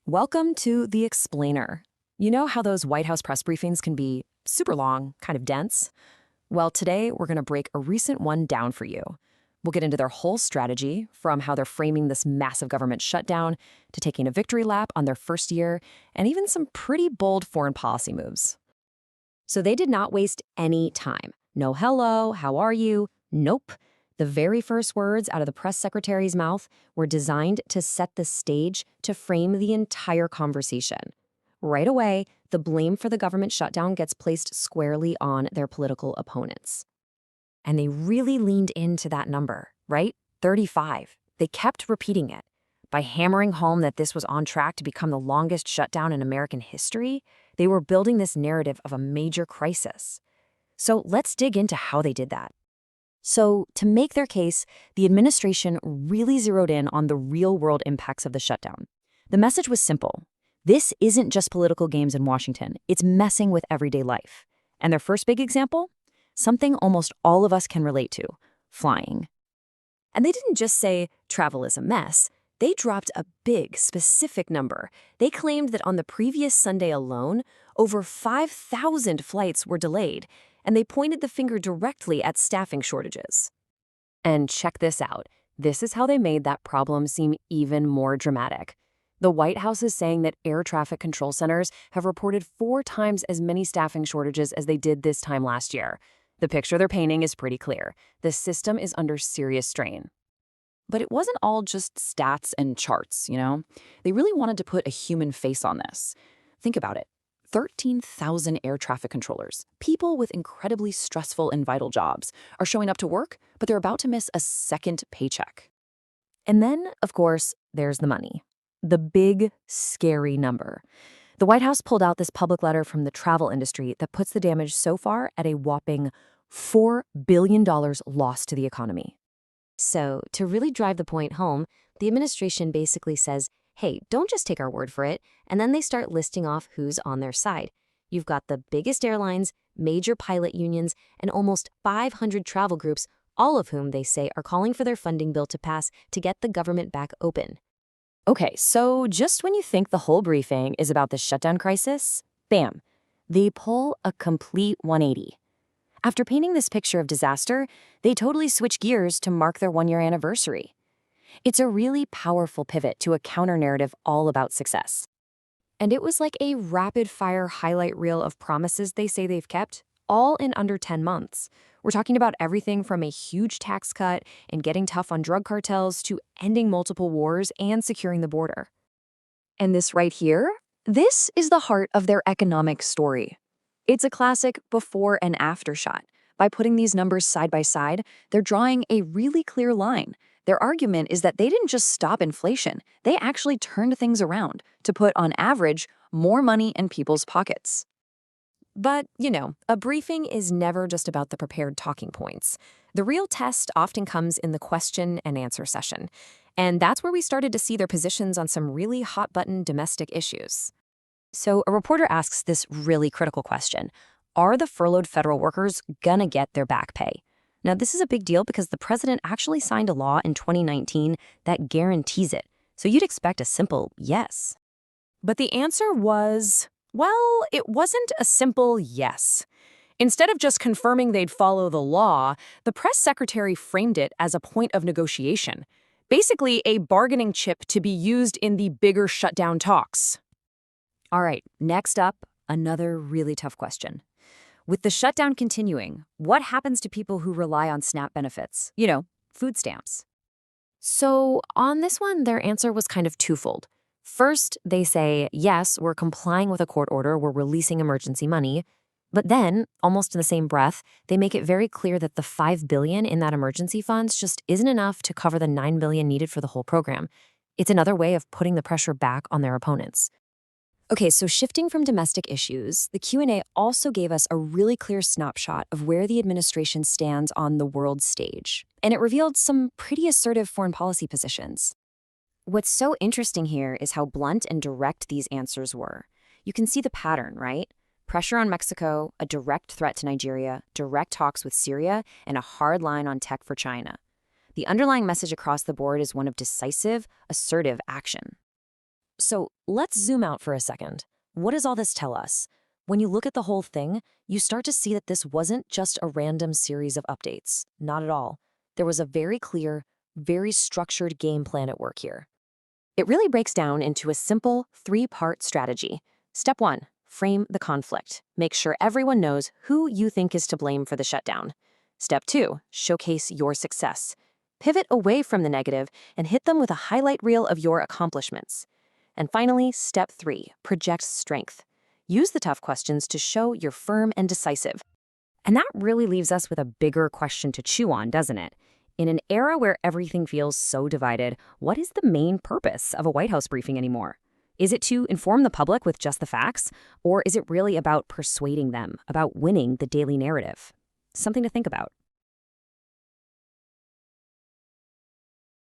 Welcome to The Explainer. You know how those White House press briefings can be super long, kind of dense? Well, today we're going to break a recent one down for you. We'll get into their whole strategy, from how they're framing this massive government shutdown to taking a victory lap on their first year, and even some pretty bold foreign policy moves. So they did not waste any time. No hello, how are you? Nope. The very first words out of the press secretary's mouth were designed to set the stage to frame the entire conversation. Right away, the blame for the government shutdown gets placed squarely on their political opponents. And they really leaned into that number, right? 35. They kept repeating it. By hammering home that this was on track to become the longest shutdown in American history, they were building this narrative of a major crisis. So let's dig into how they did that. So, to make their case, the administration really zeroed in on the real-world impacts of the shutdown. The message was simple. This isn't just political games in Washington. It's messing with everyday life. And their first big example? Something almost all of us can relate to: flying. And they didn't just say travel is a mess. They dropped a big, specific number. They claimed that on the previous Sunday alone, over 5,000 flights were delayed, and they pointed the finger directly at staffing shortages. And check this out. This is how they made that problem seem even more dramatic. The White House is saying that air traffic control centers have reported 4 times as many staffing shortages as they did this time last year. The picture they're painting is pretty clear. The system is under serious strain. But it wasn't all just stats and charts, you know? They really wanted to put a human face on this. Think about it. 13,000 air traffic controllers, people with incredibly stressful and vital jobs, are showing up to work, but they're about to miss a second paycheck. And then, of course, there's the money. The big, scary number. The White House pulled out this public letter from the travel industry that puts the damage so far at a whopping $4 billion lost to the economy. So, to really drive the point home, the administration basically says, hey, don't just take our word for it, and then they start listing off who's on their side. You've got the biggest airlines, major pilot unions, and almost 500 travel groups, all of whom they say are calling for their funding bill to pass to get the government back open. Okay, so just when you think the whole briefing is about the shutdown crisis, bam, they pull a complete 180. After painting this picture of disaster, they totally switch gears to mark their one-year anniversary. It's a really powerful pivot to a counter-narrative all about success. And it was like a rapid-fire highlight reel of promises they say they've kept, all in under 10 months. We're talking about everything from a huge tax cut and getting tough on drug cartels to ending multiple wars and securing the border. And this right here, this is the heart of their economic story. It's a classic before and after shot. By putting these numbers side by side, they're drawing a really clear line. Their argument is that they didn't just stop inflation, they actually turned things around to put, on average, more money in people's pockets. But, you know, a briefing is never just about the prepared talking points. The real test often comes in the question and answer session. And that's where we started to see their positions on some really hot-button domestic issues. So a reporter asks this really critical question: are the furloughed federal workers gonna get their back pay? Now, this is a big deal because the president actually signed a law in 2019 that guarantees it. So you'd expect a simple yes. But the answer was, well, it wasn't a simple yes. Instead of just confirming they'd follow the law, the press secretary framed it as a point of negotiation. Basically, a bargaining chip to be used in the bigger shutdown talks. All right, next up, another really tough question. With the shutdown continuing, what happens to people who rely on SNAP benefits? You know, food stamps. So on this one, their answer was kind of twofold. First, they say, yes, we're complying with a court order, we're releasing emergency money. But then, almost in the same breath, they make it very clear that the $5 billion in that emergency funds just isn't enough to cover the $9 billion needed for the whole program. It's another way of putting the pressure back on their opponents. Okay, so shifting from domestic issues, the Q&A also gave us a really clear snapshot of where the administration stands on the world stage, and it revealed some pretty assertive foreign policy positions. What's so interesting here is how blunt and direct these answers were. You can see the pattern, right? Pressure on Mexico, a direct threat to Nigeria, direct talks with Syria, and a hard line on tech for China. The underlying message across the board is one of decisive, assertive action. So let's zoom out for a second. What does all this tell us? When you look at the whole thing, you start to see that this wasn't just a random series of updates. Not at all. There was a very clear, very structured game plan at work here. It really breaks down into a simple three-part strategy. Step 1, frame the conflict. Make sure everyone knows who you think is to blame for the shutdown. Step 2, showcase your success. Pivot away from the negative and hit them with a highlight reel of your accomplishments. And finally, step 3, project strength. Use the tough questions to show you're firm and decisive. And that really leaves us with a bigger question to chew on, doesn't it? In an era where everything feels so divided, what is the main purpose of a White House briefing anymore? Is it to inform the public with just the facts? Or is it really about persuading them, about winning the daily narrative? Something to think about.